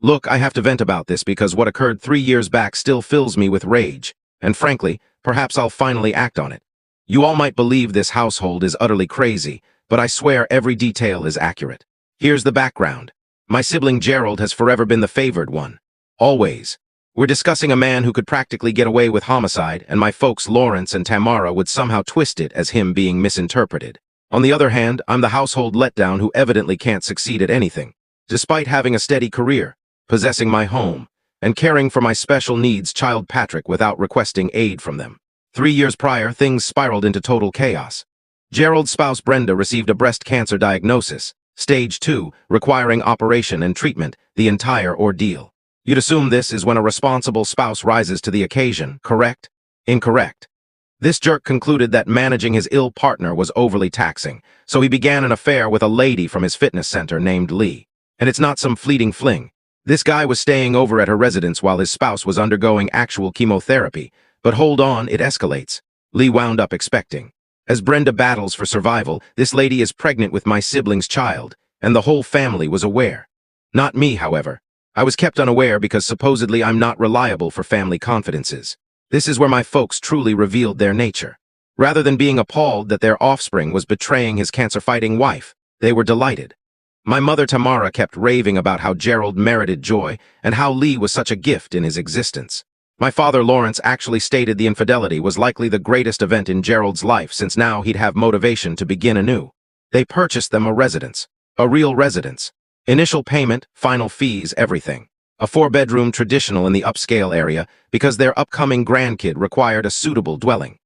Look, I have to vent about this because what occurred 3 years back still fills me with rage, and frankly, perhaps I'll finally act on it. You all might believe this household is utterly crazy, but I swear every detail is accurate. Here's the background. My sibling Gerald has forever been the favored one. Always. We're discussing a man who could practically get away with homicide, and my folks Lawrence and Tamara would somehow twist it as him being misinterpreted. On the other hand, I'm the household letdown who evidently can't succeed at anything, despite having a steady career, possessing my home, and caring for my special needs child Patrick without requesting aid from them. 3 years prior, things spiraled into total chaos. Gerald's spouse Brenda received a breast cancer diagnosis, stage 2, requiring operation and treatment, the entire ordeal. You'd assume this is when a responsible spouse rises to the occasion, correct? Incorrect. This jerk concluded that managing his ill partner was overly taxing, so he began an affair with a lady from his fitness center named Lee. And it's not some fleeting fling. This guy was staying over at her residence while his spouse was undergoing actual chemotherapy, but hold on, it escalates. Lee wound up expecting. As Brenda battles for survival, this lady is pregnant with my sibling's child, and the whole family was aware. Not me, however. I was kept unaware because supposedly I'm not reliable for family confidences. This is where my folks truly revealed their nature. Rather than being appalled that their offspring was betraying his cancer-fighting wife, they were delighted. My mother Tamara kept raving about how Gerald merited joy and how Lee was such a gift in his existence. My father Lawrence actually stated the infidelity was likely the greatest event in Gerald's life since now he'd have motivation to begin anew. They purchased them a residence. A real residence. Initial payment, final fees, everything. A 4-bedroom traditional in the upscale area because their upcoming grandkid required a suitable dwelling.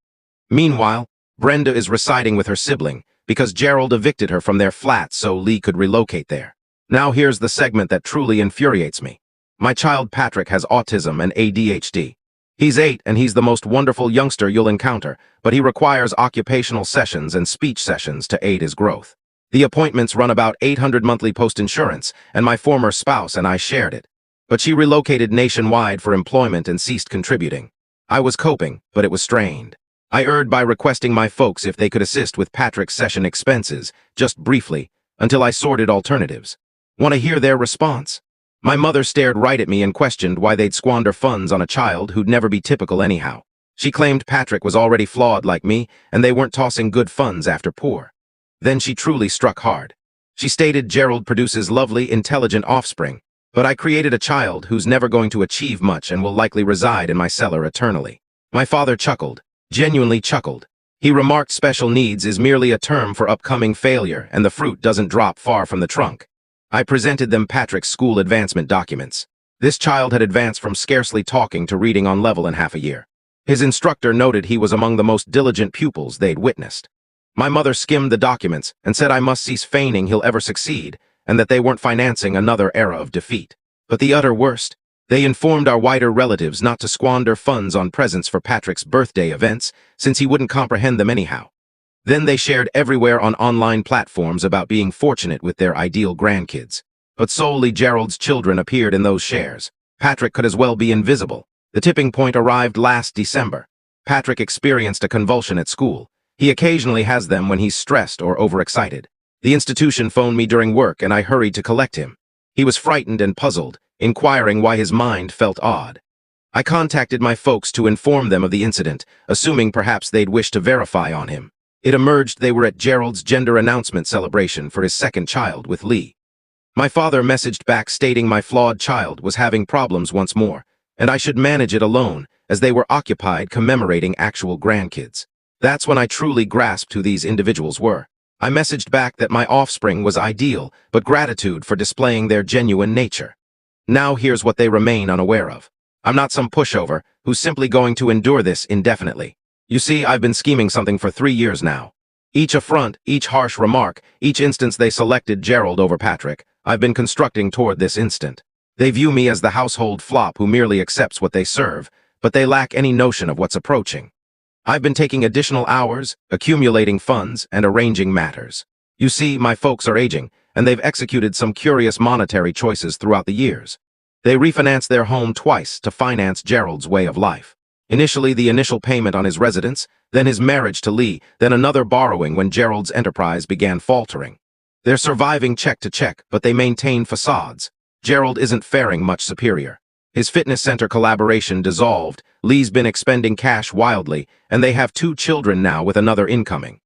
Meanwhile, Brenda is residing with her sibling because Gerald evicted her from their flat so Lee could relocate there. Now here's the segment that truly infuriates me. My child Patrick has autism and ADHD. He's 8 and he's the most wonderful youngster you'll encounter, but he requires occupational sessions and speech sessions to aid his growth. The appointments run about $800 monthly post-insurance, and my former spouse and I shared it. But she relocated nationwide for employment and ceased contributing. I was coping, but it was strained. I erred by requesting my folks if they could assist with Patrick's session expenses, just briefly, until I sorted alternatives. Want to hear their response? My mother stared right at me and questioned why they'd squander funds on a child who'd never be typical anyhow. She claimed Patrick was already flawed like me, and they weren't tossing good funds after poor. Then she truly struck hard. She stated Gerald produces lovely, intelligent offspring, but I created a child who's never going to achieve much and will likely reside in my cellar eternally. My father chuckled, genuinely chuckled. He remarked special needs is merely a term for upcoming failure and the fruit doesn't drop far from the trunk. I presented them Patrick's school advancement documents. This child had advanced from scarcely talking to reading on level in half a year. His instructor noted he was among the most diligent pupils they'd witnessed. My mother skimmed the documents and said I must cease feigning he'll ever succeed and that they weren't financing another era of defeat. But the utter worst, they informed our wider relatives not to squander funds on presents for Patrick's birthday events since he wouldn't comprehend them anyhow. Then they shared everywhere on online platforms about being fortunate with their ideal grandkids. But solely Gerald's children appeared in those shares. Patrick could as well be invisible. The tipping point arrived last December. Patrick experienced a convulsion at school. He occasionally has them when he's stressed or overexcited. The institution phoned me during work and I hurried to collect him. He was frightened and puzzled, inquiring why his mind felt odd. I contacted my folks to inform them of the incident, assuming perhaps they'd wish to verify on him. It emerged they were at Gerald's gender announcement celebration for his second child with Lee. My father messaged back stating my flawed child was having problems once more, and I should manage it alone, as they were occupied commemorating actual grandkids. That's when I truly grasped who these individuals were. I messaged back that my offspring was ideal, but gratitude for displaying their genuine nature. Now here's what they remain unaware of. I'm not some pushover who's simply going to endure this indefinitely. You see, I've been scheming something for 3 years now. Each affront, each harsh remark, each instance they selected Gerald over Patrick, I've been constructing toward this instant. They view me as the household flop who merely accepts what they serve, but they lack any notion of what's approaching. I've been taking additional hours, accumulating funds, and arranging matters. You see, my folks are aging, and they've executed some curious monetary choices throughout the years. They refinanced their home twice to finance Gerald's way of life. Initially, the initial payment on his residence, then his marriage to Lee, then another borrowing when Gerald's enterprise began faltering. They're surviving check to check, but they maintain facades. Gerald isn't faring much superior. His fitness center collaboration dissolved, Lee's been expending cash wildly, and they have 2 children now with another incoming.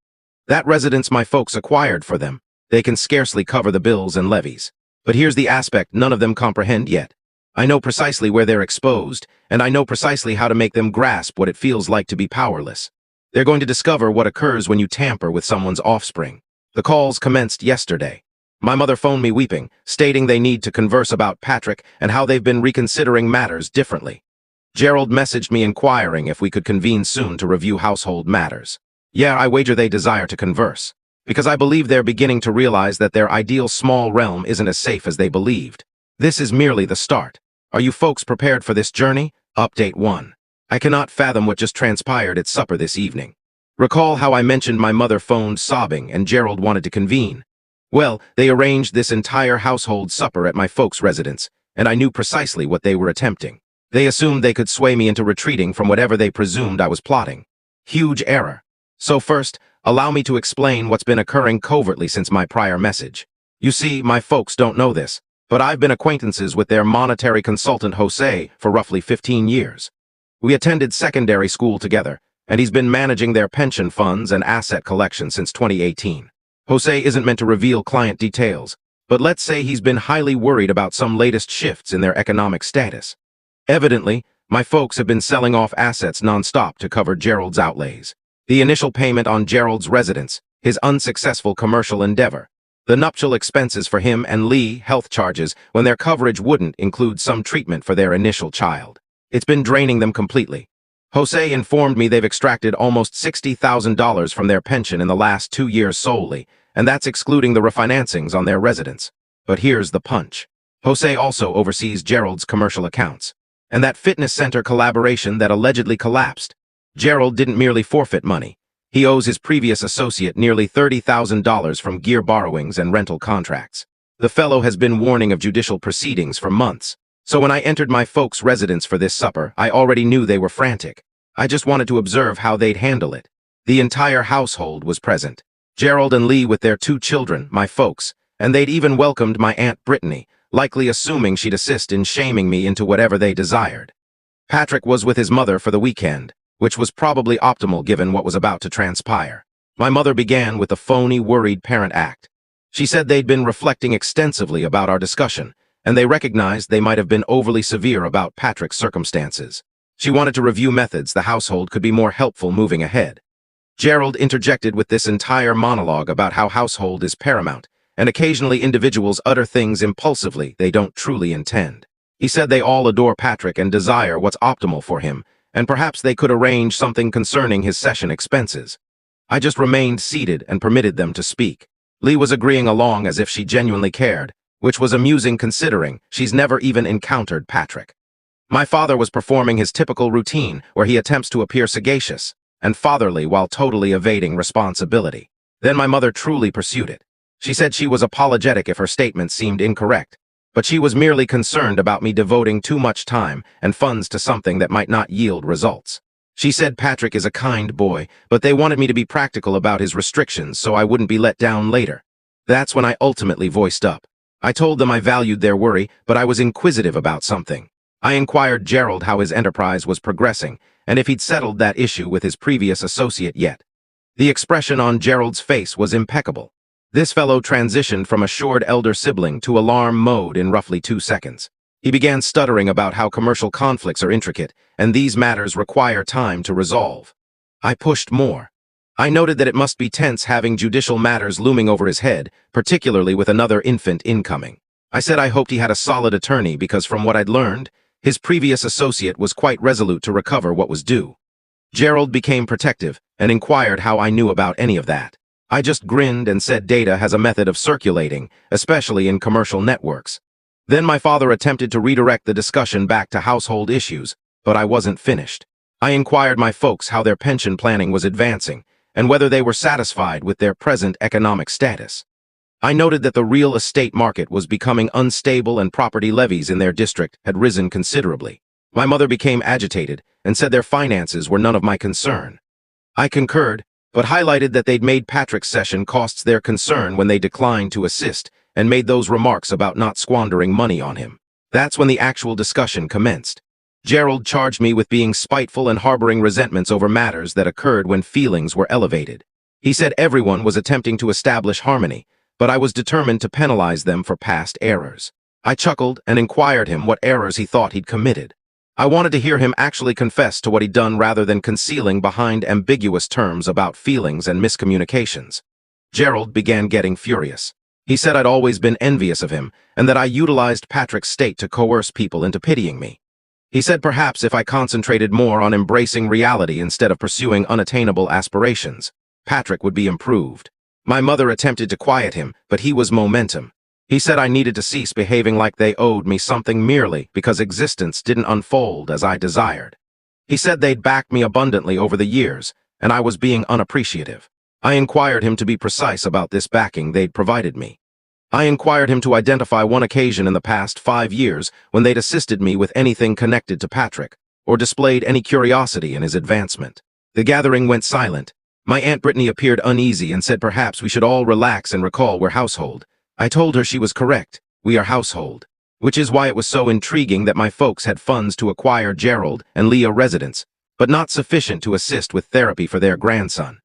That residence my folks acquired for them. They can scarcely cover the bills and levies. But here's the aspect none of them comprehend yet. I know precisely where they're exposed, and I know precisely how to make them grasp what it feels like to be powerless. They're going to discover what occurs when you tamper with someone's offspring. The calls commenced yesterday. My mother phoned me weeping, stating they need to converse about Patrick and how they've been reconsidering matters differently. Gerald messaged me inquiring if we could convene soon to review household matters. Yeah, I wager they desire to converse, because I believe they're beginning to realize that their ideal small realm isn't as safe as they believed. This is merely the start. Are you folks prepared for this journey? Update 1. I cannot fathom what just transpired at supper this evening. Recall how I mentioned my mother phoned sobbing and Gerald wanted to convene? Well, they arranged this entire household supper at my folks' residence, and I knew precisely what they were attempting. They assumed they could sway me into retreating from whatever they presumed I was plotting. Huge error. So first, allow me to explain what's been occurring covertly since my prior message. You see, my folks don't know this, but I've been acquaintances with their monetary consultant Jose for roughly 15 years. We attended secondary school together, and he's been managing their pension funds and asset collection since 2018. Jose isn't meant to reveal client details, but let's say he's been highly worried about some latest shifts in their economic status. Evidently, my folks have been selling off assets non-stop to cover Gerald's outlays. The initial payment on Gerald's residence, his unsuccessful commercial endeavor, the nuptial expenses for him and Lee, health charges when their coverage wouldn't include some treatment for their initial child. It's been draining them completely. Jose informed me they've extracted almost $60,000 from their pension in the last 2 years solely, and that's excluding the refinancings on their residence. But here's the punch. Jose also oversees Gerald's commercial accounts, and that fitness center collaboration that allegedly collapsed. Gerald didn't merely forfeit money. He owes his previous associate nearly $30,000 from gear borrowings and rental contracts. The fellow has been warning of judicial proceedings for months. So when I entered my folks' residence for this supper, I already knew they were frantic. I just wanted to observe how they'd handle it. The entire household was present. Gerald and Lee with their 2 children, my folks, and they'd even welcomed my Aunt Brittany, likely assuming she'd assist in shaming me into whatever they desired. Patrick was with his mother for the weekend, which was probably optimal given what was about to transpire. My mother began with the phony, worried parent act. She said they'd been reflecting extensively about our discussion, and they recognized they might have been overly severe about Patrick's circumstances. She wanted to review methods the household could be more helpful moving ahead. Gerald interjected with this entire monologue about how household is paramount, and occasionally individuals utter things impulsively they don't truly intend. He said they all adore Patrick and desire what's optimal for him, and perhaps they could arrange something concerning his session expenses. I just remained seated and permitted them to speak. Lee was agreeing along as if she genuinely cared, which was amusing considering she's never even encountered Patrick. My father was performing his typical routine where he attempts to appear sagacious and fatherly while totally evading responsibility. Then my mother truly pursued it. She said she was apologetic if her statements seemed incorrect, but she was merely concerned about me devoting too much time and funds to something that might not yield results. She said Patrick is a kind boy, but they wanted me to be practical about his restrictions so I wouldn't be let down later. That's when I ultimately voiced up. I told them I valued their worry, but I was inquisitive about something. I inquired Gerald how his enterprise was progressing, and if he'd settled that issue with his previous associate yet. The expression on Gerald's face was impeccable. This fellow transitioned from assured elder sibling to alarm mode in roughly 2 seconds. He began stuttering about how commercial conflicts are intricate, and these matters require time to resolve. I pushed more. I noted that it must be tense having judicial matters looming over his head, particularly with another infant incoming. I said I hoped he had a solid attorney because from what I'd learned, his previous associate was quite resolute to recover what was due. Gerald became protective and inquired how I knew about any of that. I just grinned and said data has a method of circulating, especially in commercial networks. Then my father attempted to redirect the discussion back to household issues, but I wasn't finished. I inquired my folks how their pension planning was advancing and whether they were satisfied with their present economic status. I noted that the real estate market was becoming unstable and property levies in their district had risen considerably. My mother became agitated and said their finances were none of my concern. I concurred, but highlighted that they'd made Patrick's session costs their concern when they declined to assist and made those remarks about not squandering money on him. That's when the actual discussion commenced. Gerald charged me with being spiteful and harboring resentments over matters that occurred when feelings were elevated. He said everyone was attempting to establish harmony, but I was determined to penalize them for past errors. I chuckled and inquired him what errors he thought he'd committed. I wanted to hear him actually confess to what he'd done rather than concealing behind ambiguous terms about feelings and miscommunications. Gerald began getting furious. He said I'd always been envious of him and that I utilized Patrick's state to coerce people into pitying me. He said perhaps if I concentrated more on embracing reality instead of pursuing unattainable aspirations, Patrick would be improved. My mother attempted to quiet him, but he was momentum. He said I needed to cease behaving like they owed me something merely because existence didn't unfold as I desired. He said they'd backed me abundantly over the years, and I was being unappreciative. I inquired him to be precise about this backing they'd provided me. I inquired him to identify one occasion in the past 5 years when they'd assisted me with anything connected to Patrick, or displayed any curiosity in his advancement. The gathering went silent. My Aunt Brittany appeared uneasy and said perhaps we should all relax and recall we're household. I told her she was correct. We are household. Which is why it was so intriguing that my folks had funds to acquire Gerald and Leah residence, but not sufficient to assist with therapy for their grandson.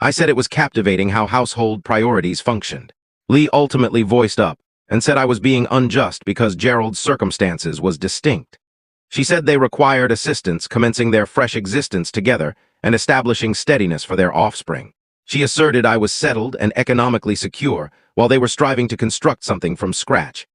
I said it was captivating how household priorities functioned. Lee ultimately voiced up and said I was being unjust because Gerald's circumstances was distinct. She said they required assistance commencing their fresh existence together and establishing steadiness for their offspring. She asserted I was settled and economically secure while they were striving to construct something from scratch.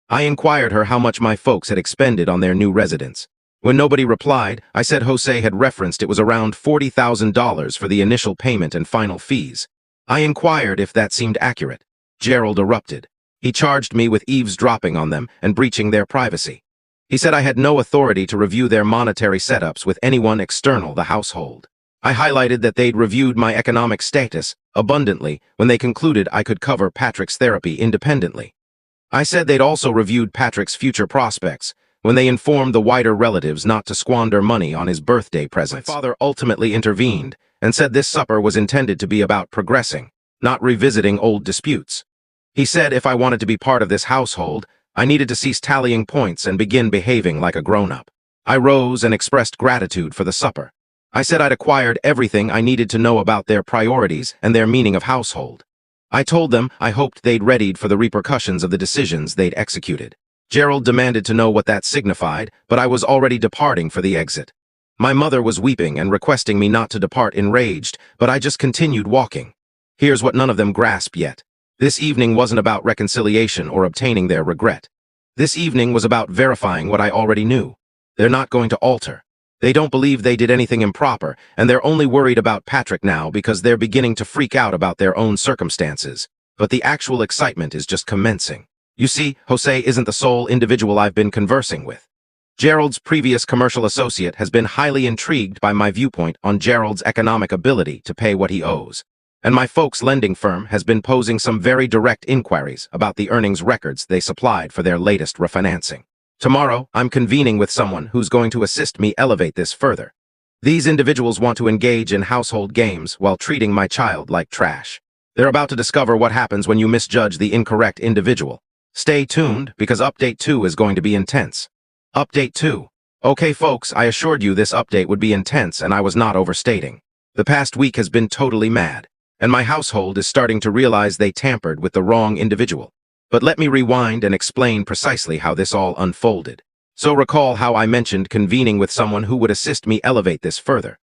I inquired her how much my folks had expended on their new residence. When nobody replied, I said Jose had referenced it was around $40,000 for the initial payment and final fees. I inquired if that seemed accurate. Gerald erupted. He charged me with eavesdropping on them and breaching their privacy. He said I had no authority to review their monetary setups with anyone external the household. I highlighted that they'd reviewed my economic status abundantly when they concluded I could cover Patrick's therapy independently. I said they'd also reviewed Patrick's future prospects when they informed the wider relatives not to squander money on his birthday presents. My father ultimately intervened and said this supper was intended to be about progressing, not revisiting old disputes. He said if I wanted to be part of this household, I needed to cease tallying points and begin behaving like a grown-up. I rose and expressed gratitude for the supper. I said I'd acquired everything I needed to know about their priorities and their meaning of household. I told them I hoped they'd readied for the repercussions of the decisions they'd executed. Gerald demanded to know what that signified, but I was already departing for the exit. My mother was weeping and requesting me not to depart enraged, but I just continued walking. Here's what none of them grasp yet. This evening wasn't about reconciliation or obtaining their regret. This evening was about verifying what I already knew. They're not going to alter. They don't believe they did anything improper, and they're only worried about Patrick now because they're beginning to freak out about their own circumstances. But the actual excitement is just commencing. You see, Jose isn't the sole individual I've been conversing with. Gerald's previous commercial associate has been highly intrigued by my viewpoint on Gerald's economic ability to pay what he owes. And my folks' lending firm has been posing some very direct inquiries about the earnings records they supplied for their latest refinancing. Tomorrow, I'm convening with someone who's going to assist me elevate this further. These individuals want to engage in household games while treating my child like trash. They're about to discover what happens when you misjudge the incorrect individual. Stay tuned, because Update 2 is going to be intense. Update 2. Okay folks, I assured you this update would be intense and I was not overstating. The past week has been totally mad, and my household is starting to realize they tampered with the wrong individual. But let me rewind and explain precisely how this all unfolded. So recall how I mentioned convening with someone who would assist me elevate this further.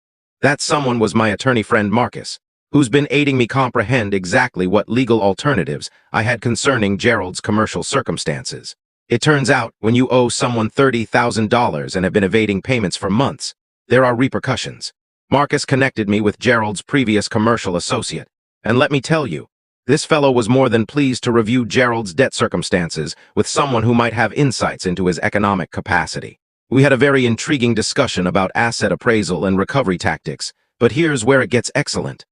That someone was my attorney friend Marcus, who's been aiding me comprehend exactly what legal alternatives I had concerning Gerald's commercial circumstances. It turns out, when you owe someone $30,000 and have been evading payments for months, there are repercussions. Marcus connected me with Gerald's previous commercial associate, and let me tell you, this fellow was more than pleased to review Gerald's debt circumstances with someone who might have insights into his economic capacity. We had a very intriguing discussion about asset appraisal and recovery tactics, but here's where it gets excellent.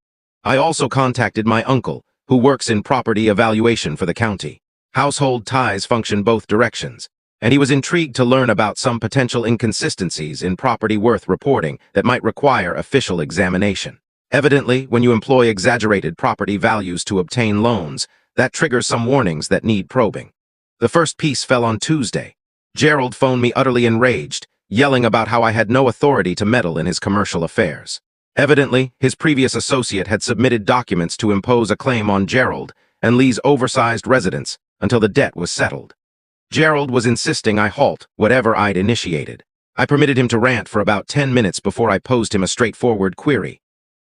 I also contacted my uncle, who works in property evaluation for the county. Household ties function both directions, and he was intrigued to learn about some potential inconsistencies in property worth reporting that might require official examination. Evidently, when you employ exaggerated property values to obtain loans, That triggers some warnings that need probing. The first piece fell on Tuesday. Gerald phoned me utterly enraged, yelling about how I had no authority to meddle in his commercial affairs. Evidently, his previous associate had submitted documents to impose a claim on Gerald and Lee's oversized residence until the debt was settled. Gerald was insisting I halt whatever I'd initiated. I permitted him to rant for about 10 minutes before I posed him a straightforward query.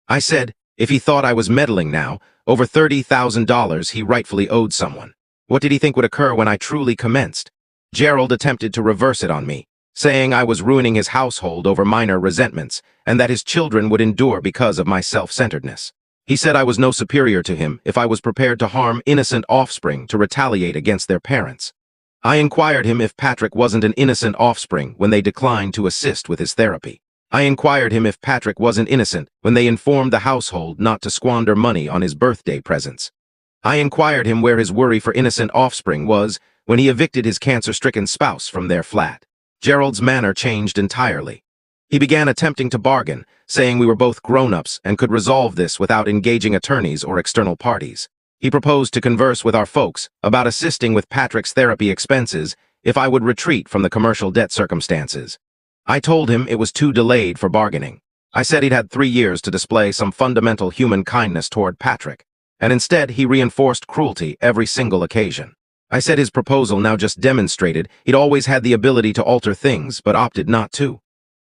I said, if he thought I was meddling now, over $30,000 he rightfully owed someone. What did he think would occur when I truly commenced? Gerald attempted to reverse it on me, saying I was ruining his household over minor resentments, and that his children would endure because of my self-centeredness. He said I was no superior to him if I was prepared to harm innocent offspring to retaliate against their parents. I inquired him if Patrick wasn't an innocent offspring when they declined to assist with his therapy. I inquired him if Patrick wasn't innocent when they informed the household not to squander money on his birthday presents. I inquired him where his worry for innocent offspring was when he evicted his cancer-stricken spouse from their flat. Gerald's manner changed entirely. He began attempting to bargain, saying we were both grown-ups and could resolve this without engaging attorneys or external parties. He proposed to converse with our folks about assisting with Patrick's therapy expenses if I would retreat from the commercial debt circumstances. I told him it was too delayed for bargaining. I said he'd had 3 years to display some fundamental human kindness toward Patrick, and instead he reinforced cruelty every single occasion. I said his proposal now just demonstrated he'd always had the ability to alter things but opted not to.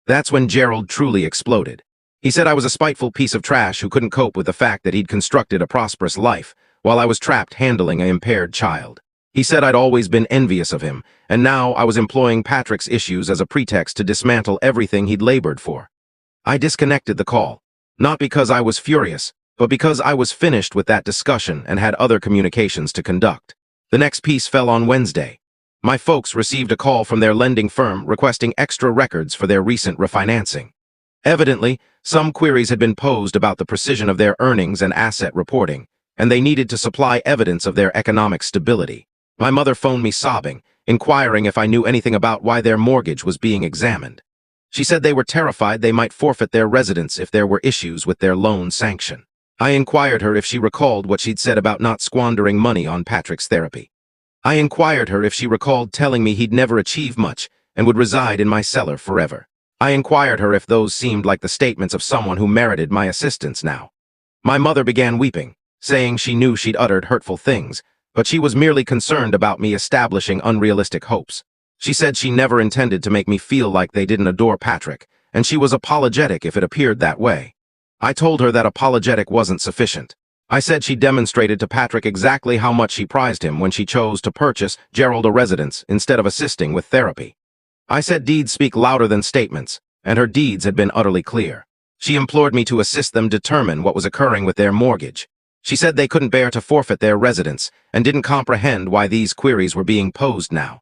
That's when Gerald truly exploded. He said I was a spiteful piece of trash who couldn't cope with the fact that he'd constructed a prosperous life while I was trapped handling an impaired child. He said I'd always been envious of him, and now I was employing Patrick's issues as a pretext to dismantle everything he'd labored for. I disconnected the call, not because I was furious, but because I was finished with that discussion and had other communications to conduct. The next piece fell on Wednesday. My folks received a call from their lending firm requesting extra records for their recent refinancing. Evidently, some queries had been posed about the precision of their earnings and asset reporting, and they needed to supply evidence of their economic stability. My mother phoned me sobbing, inquiring if I knew anything about why their mortgage was being examined. She said they were terrified they might forfeit their residence if there were issues with their loan sanction. I inquired her if she recalled what she'd said about not squandering money on Patrick's therapy. I inquired her if she recalled telling me he'd never achieve much and would reside in my cellar forever. I inquired her if those seemed like the statements of someone who merited my assistance now. My mother began weeping, saying she knew she'd uttered hurtful things, but she was merely concerned about me establishing unrealistic hopes. She said she never intended to make me feel like they didn't adore Patrick, and she was apologetic if it appeared that way. I told her that apologetic wasn't sufficient. I said she demonstrated to Patrick exactly how much she prized him when she chose to purchase Gerald a residence instead of assisting with therapy. I said deeds speak louder than statements, and her deeds had been utterly clear. She implored me to assist them determine what was occurring with their mortgage. She said they couldn't bear to forfeit their residence and didn't comprehend why these queries were being posed now.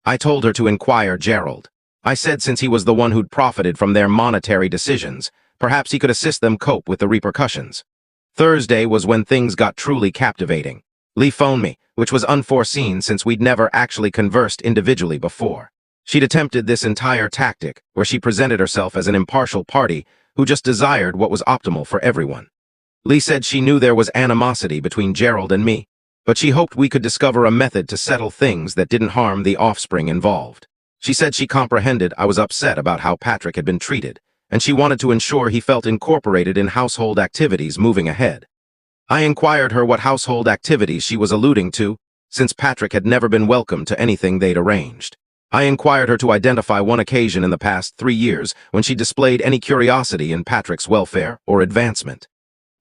I told her to inquire Gerald. I said since he was the one who'd profited from their monetary decisions, perhaps he could assist them cope with the repercussions. Thursday was when things got truly captivating. Lee phoned me, which was unforeseen since we'd never actually conversed individually before. She'd attempted this entire tactic, where she presented herself as an impartial party who just desired what was optimal for everyone. Lee said she knew there was animosity between Gerald and me, but she hoped we could discover a method to settle things that didn't harm the offspring involved. She said she comprehended I was upset about how Patrick had been treated, and she wanted to ensure he felt incorporated in household activities moving ahead. I inquired her what household activities she was alluding to, since Patrick had never been welcome to anything they'd arranged. I inquired her to identify one occasion in the past 3 years when she displayed any curiosity in Patrick's welfare or advancement.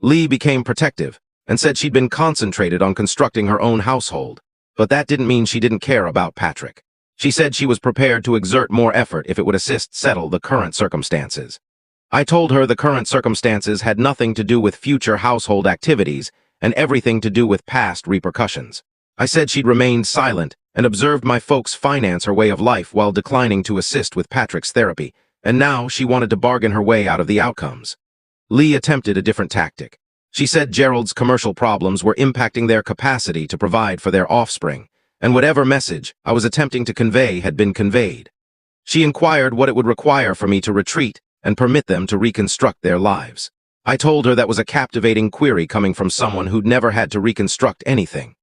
Lee became protective and said she'd been concentrated on constructing her own household, but that didn't mean she didn't care about Patrick. She said she was prepared to exert more effort if it would assist settle the current circumstances. I told her the current circumstances had nothing to do with future household activities and everything to do with past repercussions. I said she'd remained silent and observed my folks finance her way of life while declining to assist with Patrick's therapy, and now she wanted to bargain her way out of the outcomes. Lee attempted a different tactic. She said Gerald's commercial problems were impacting their capacity to provide for their offspring, and whatever message I was attempting to convey had been conveyed. She inquired what it would require for me to retreat and permit them to reconstruct their lives. I told her that was a captivating query coming from someone who'd never had to reconstruct anything.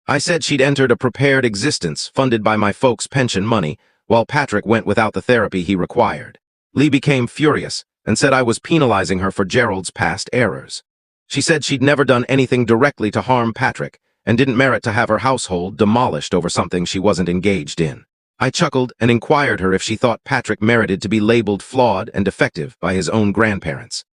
I said she'd entered a prepared existence funded by my folks' pension money, while Patrick went without the therapy he required. Lee became furious and said I was penalizing her for Gerald's past errors. She said she'd never done anything directly to harm Patrick and didn't merit to have her household demolished over something she wasn't engaged in. I chuckled and inquired her if she thought Patrick merited to be labeled flawed and defective by his own grandparents.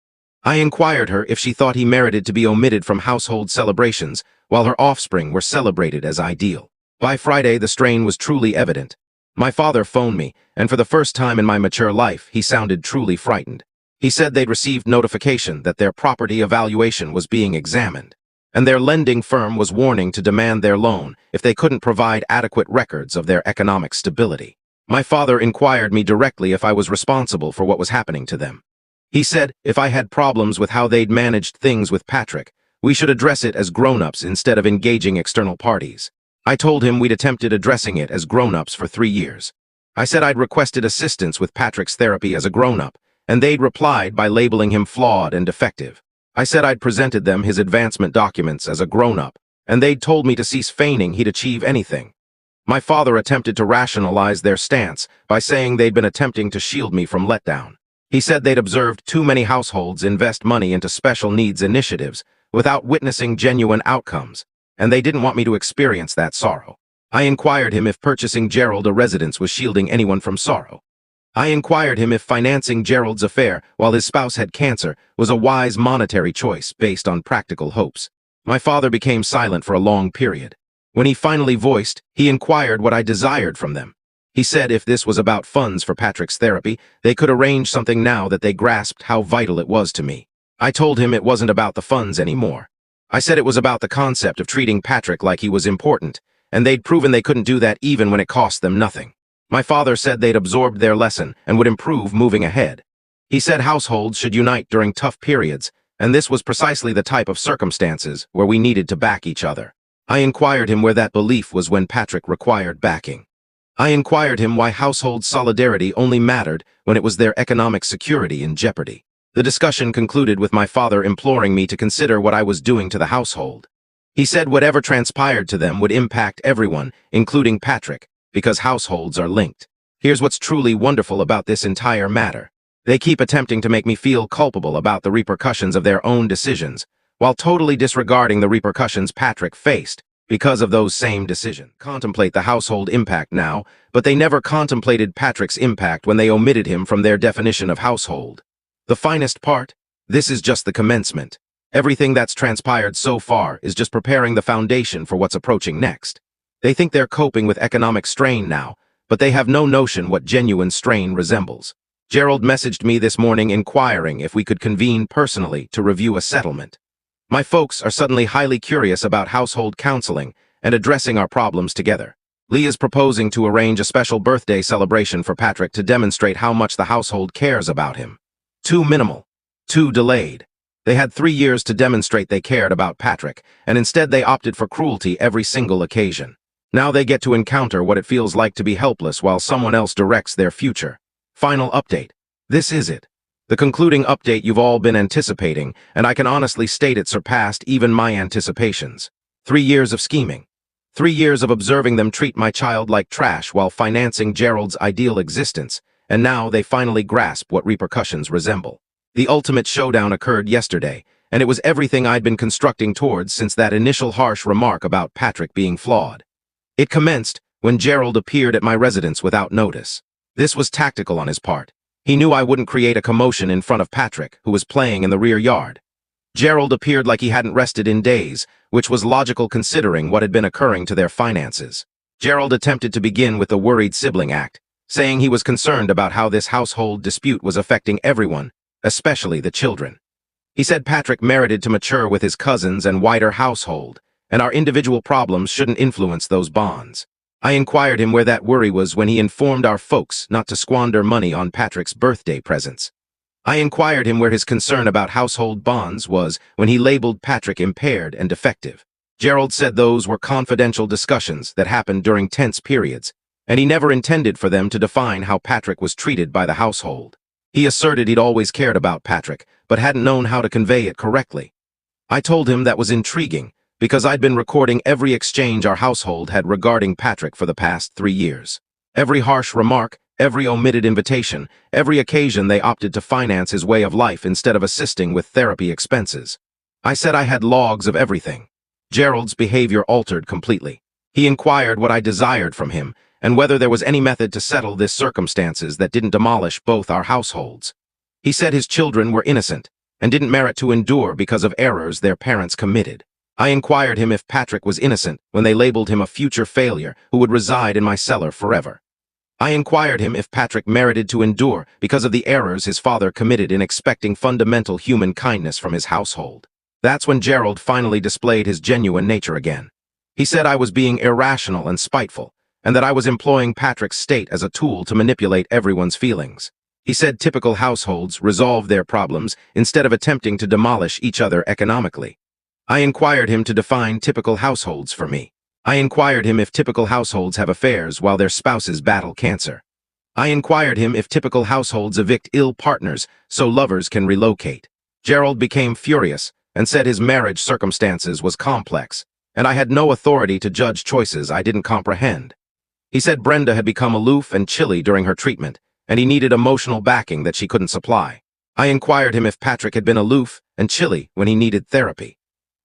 I inquired her if she thought he merited to be omitted from household celebrations while her offspring were celebrated as ideal. By Friday, the strain was truly evident. My father phoned me, and for the first time in my mature life, he sounded truly frightened. He said they'd received notification that their property evaluation was being examined, and their lending firm was warning to demand their loan if they couldn't provide adequate records of their economic stability. My father inquired me directly if I was responsible for what was happening to them. He said if I had problems with how they'd managed things with Patrick, we should address it as grown-ups instead of engaging external parties. I told him we'd attempted addressing it as grown-ups for 3 years. I said I'd requested assistance with Patrick's therapy as a grown-up, and they'd replied by labeling him flawed and defective. I said I'd presented them his advancement documents as a grown-up, and they'd told me to cease feigning he'd achieve anything. My father attempted to rationalize their stance by saying they'd been attempting to shield me from letdown. He said they'd observed too many households invest money into special needs initiatives without witnessing genuine outcomes, and they didn't want me to experience that sorrow. I inquired him if purchasing Gerald a residence was shielding anyone from sorrow. I inquired him if financing Gerald's affair while his spouse had cancer was a wise monetary choice based on practical hopes. My father became silent for a long period. When he finally voiced, he inquired what I desired from them. He said if this was about funds for Patrick's therapy, they could arrange something now that they grasped how vital it was to me. I told him it wasn't about the funds anymore. I said it was about the concept of treating Patrick like he was important, and they'd proven they couldn't do that even when it cost them nothing. My father said they'd absorbed their lesson and would improve moving ahead. He said households should unite during tough periods, and this was precisely the type of circumstances where we needed to back each other. I inquired him where that belief was when Patrick required backing. I inquired him why household solidarity only mattered when it was their economic security in jeopardy. The discussion concluded with my father imploring me to consider what I was doing to the household. He said whatever transpired to them would impact everyone, including Patrick, because households are linked. Here's what's truly wonderful about this entire matter. They keep attempting to make me feel culpable about the repercussions of their own decisions, while totally disregarding the repercussions Patrick faced because of those same decisions. Contemplate the household impact now, but they never contemplated Patrick's impact when they omitted him from their definition of household. The finest part? This is just the commencement. Everything that's transpired so far is just preparing the foundation for what's approaching next. They think they're coping with economic strain now, but they have no notion what genuine strain resembles. Gerald messaged me this morning inquiring if we could convene personally to review a settlement. My folks are suddenly highly curious about household counseling and addressing our problems together. Lee is proposing to arrange a special birthday celebration for Patrick to demonstrate how much the household cares about him. Too minimal. Too delayed. They had 3 years to demonstrate they cared about Patrick, and instead they opted for cruelty every single occasion. Now they get to encounter what it feels like to be helpless while someone else directs their future. Final update. This is it. The concluding update you've all been anticipating, and I can honestly state it surpassed even my anticipations. 3 years of scheming. 3 years of observing them treat my child like trash while financing Gerald's ideal existence, and now they finally grasp what repercussions resemble. The ultimate showdown occurred yesterday, and it was everything I'd been constructing towards since that initial harsh remark about Patrick being flawed. It commenced when Gerald appeared at my residence without notice. This was tactical on his part. He knew I wouldn't create a commotion in front of Patrick, who was playing in the rear yard. Gerald appeared like he hadn't rested in days, which was logical considering what had been occurring to their finances. Gerald attempted to begin with the worried sibling act, saying he was concerned about how this household dispute was affecting everyone, especially the children. He said Patrick merited to mature with his cousins and wider household, and our individual problems shouldn't influence those bonds. I inquired him where that worry was when he informed our folks not to squander money on Patrick's birthday presents. I inquired him where his concern about household bonds was when he labeled Patrick impaired and defective. Gerald said those were confidential discussions that happened during tense periods, and he never intended for them to define how Patrick was treated by the household. He asserted he'd always cared about Patrick, but hadn't known how to convey it correctly. I told him that was intriguing, because I'd been recording every exchange our household had regarding Patrick for the past 3 years. Every harsh remark, every omitted invitation, every occasion they opted to finance his way of life instead of assisting with therapy expenses. I said I had logs of everything. Gerald's behavior altered completely. He inquired what I desired from him, and whether there was any method to settle this circumstances that didn't demolish both our households. He said his children were innocent, and didn't merit to endure because of errors their parents committed. I inquired him if Patrick was innocent when they labeled him a future failure who would reside in my cellar forever. I inquired him if Patrick merited to endure because of the errors his father committed in expecting fundamental human kindness from his household. That's when Gerald finally displayed his genuine nature again. He said I was being irrational and spiteful, and that I was employing Patrick's state as a tool to manipulate everyone's feelings. He said typical households resolve their problems instead of attempting to demolish each other economically. I inquired him to define typical households for me. I inquired him if typical households have affairs while their spouses battle cancer. I inquired him if typical households evict ill partners so lovers can relocate. Gerald became furious and said his marriage circumstances was complex, and I had no authority to judge choices I didn't comprehend. He said Brenda had become aloof and chilly during her treatment, and he needed emotional backing that she couldn't supply. I inquired him if Patrick had been aloof and chilly when he needed therapy.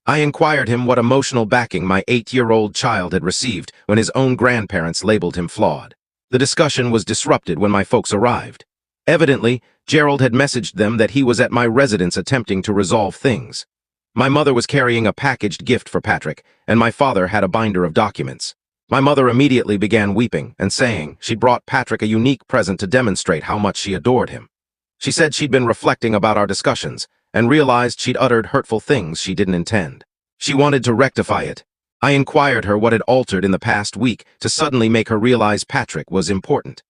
I inquired him what emotional backing my 8-year-old child had received when his own grandparents labeled him flawed. The discussion was disrupted when my folks arrived. Evidently, Gerald had messaged them that he was at my residence attempting to resolve things. My mother was carrying a packaged gift for Patrick, and my father had a binder of documents. My mother immediately began weeping and saying she'd brought Patrick a unique present to demonstrate how much she adored him. She said she'd been reflecting about our discussions and realized she'd uttered hurtful things she didn't intend. She wanted to rectify it. I inquired her what had altered in the past week to suddenly make her realize Patrick was important.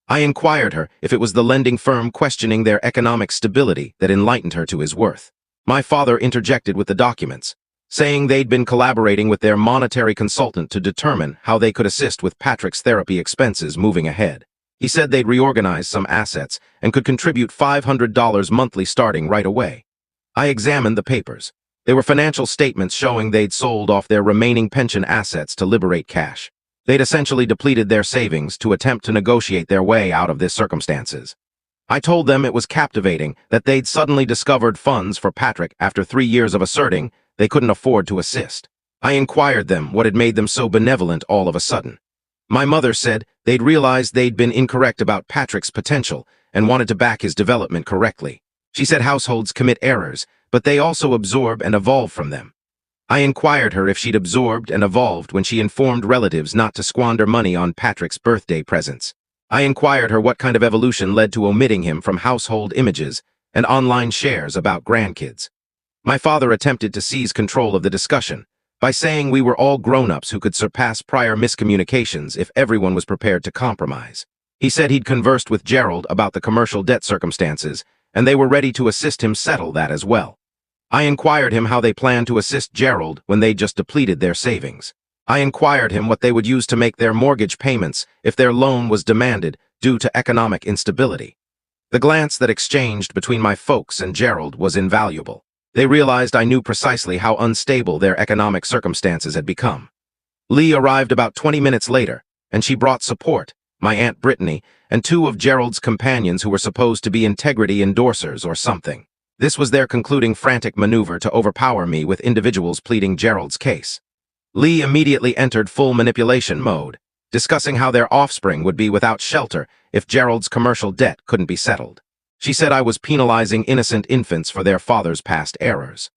I inquired her if it was the lending firm questioning their economic stability that enlightened her to his worth. My father interjected with the documents, saying they'd been collaborating with their monetary consultant to determine how they could assist with Patrick's therapy expenses moving ahead. He said they'd reorganize some assets and could contribute $500 monthly starting right away. I examined the papers. They were financial statements showing they'd sold off their remaining pension assets to liberate cash. They'd essentially depleted their savings to attempt to negotiate their way out of this circumstances. I told them it was captivating that they'd suddenly discovered funds for Patrick after 3 years of asserting they couldn't afford to assist. I inquired them what had made them so benevolent all of a sudden. My mother said they'd realized they'd been incorrect about Patrick's potential and wanted to back his development correctly. She said households commit errors, but they also absorb and evolve from them. I inquired her if she'd absorbed and evolved when she informed relatives not to squander money on Patrick's birthday presents. I inquired her what kind of evolution led to omitting him from household images and online shares about grandkids. My father attempted to seize control of the discussion by saying we were all grown-ups who could surpass prior miscommunications if everyone was prepared to compromise. He said he'd conversed with Gerald about the commercial debt circumstances, and they were ready to assist him settle that as well. I inquired him how they planned to assist Gerald when they just depleted their savings. I inquired him what they would use to make their mortgage payments if their loan was demanded due to economic instability. The glance that exchanged between my folks and Gerald was invaluable. They realized I knew precisely how unstable their economic circumstances had become. Lee arrived about 20 minutes later, and she brought support, my Aunt Brittany, and 2 of Gerald's companions who were supposed to be integrity endorsers or something. This was their concluding frantic maneuver to overpower me with individuals pleading Gerald's case. Lee immediately entered full manipulation mode, discussing how their offspring would be without shelter if Gerald's commercial debt couldn't be settled. She said I was penalizing innocent infants for their father's past errors.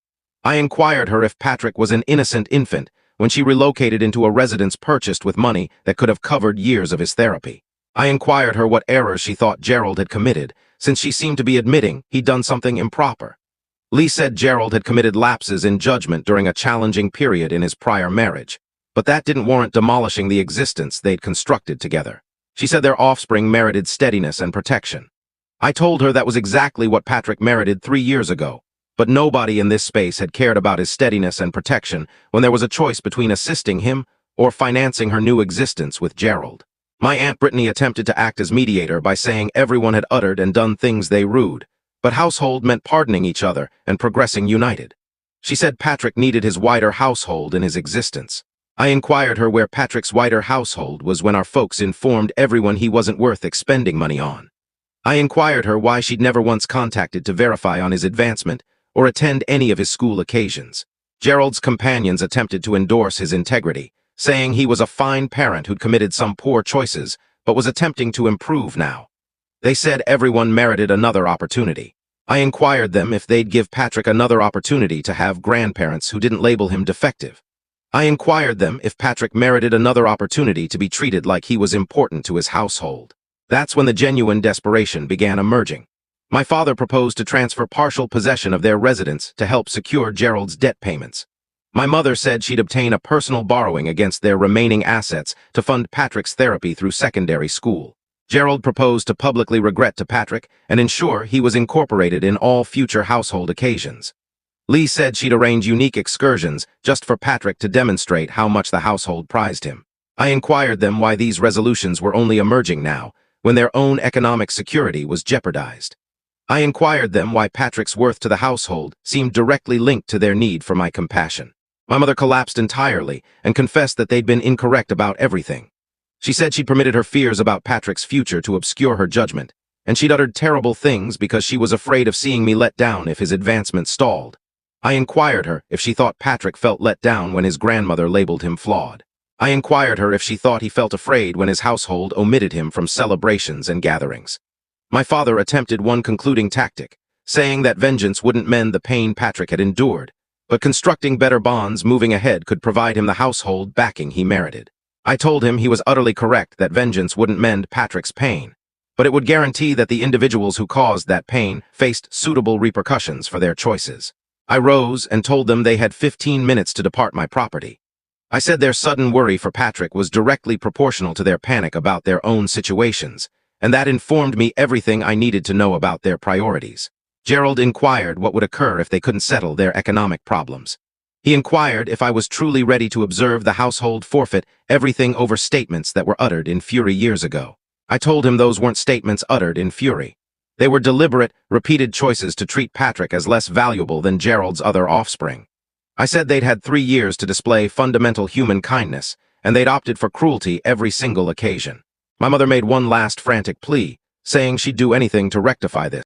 I inquired her if Patrick was an innocent infant when she relocated into a residence purchased with money that could have covered years of his therapy. I inquired her what errors she thought Gerald had committed, since she seemed to be admitting he'd done something improper. Lee said Gerald had committed lapses in judgment during a challenging period in his prior marriage, but that didn't warrant demolishing the existence they'd constructed together. She said their offspring merited steadiness and protection. I told her that was exactly what Patrick merited 3 years ago, but nobody in this space had cared about his steadiness and protection when there was a choice between assisting him or financing her new existence with Gerald. My Aunt Brittany attempted to act as mediator by saying everyone had uttered and done things they rued, but household meant pardoning each other and progressing united. She said Patrick needed his wider household in his existence. I inquired her where Patrick's wider household was when our folks informed everyone he wasn't worth expending money on. I inquired her why she'd never once contacted to verify on his advancement or attend any of his school occasions. Gerald's companions attempted to endorse his integrity, saying he was a fine parent who'd committed some poor choices, but was attempting to improve now. They said everyone merited another opportunity. I inquired them if they'd give Patrick another opportunity to have grandparents who didn't label him defective. I inquired them if Patrick merited another opportunity to be treated like he was important to his household. That's when the genuine desperation began emerging. My father proposed to transfer partial possession of their residence to help secure Gerald's debt payments. My mother said she'd obtain a personal borrowing against their remaining assets to fund Patrick's therapy through secondary school. Gerald proposed to publicly regret to Patrick and ensure he was incorporated in all future household occasions. Lee said she'd arrange unique excursions just for Patrick to demonstrate how much the household prized him. I inquired them why these resolutions were only emerging now, when their own economic security was jeopardized. I inquired them why Patrick's worth to the household seemed directly linked to their need for my compassion. My mother collapsed entirely and confessed that they'd been incorrect about everything. She said she'd permitted her fears about Patrick's future to obscure her judgment, and she'd uttered terrible things because she was afraid of seeing me let down if his advancement stalled. I inquired her if she thought Patrick felt let down when his grandmother labeled him flawed. I inquired her if she thought he felt afraid when his household omitted him from celebrations and gatherings. My father attempted one concluding tactic, saying that vengeance wouldn't mend the pain Patrick had endured, but constructing better bonds moving ahead could provide him the household backing he merited. I told him he was utterly correct that vengeance wouldn't mend Patrick's pain, but it would guarantee that the individuals who caused that pain faced suitable repercussions for their choices. I rose and told them they had 15 minutes to depart my property. I said their sudden worry for Patrick was directly proportional to their panic about their own situations, and that informed me everything I needed to know about their priorities. Gerald inquired what would occur if they couldn't settle their economic problems. He inquired if I was truly ready to observe the household forfeit everything over statements that were uttered in fury years ago. I told him those weren't statements uttered in fury. They were deliberate, repeated choices to treat Patrick as less valuable than Gerald's other offspring. I said they'd had 3 years to display fundamental human kindness, and they'd opted for cruelty every single occasion. My mother made one last frantic plea, saying she'd do anything to rectify this.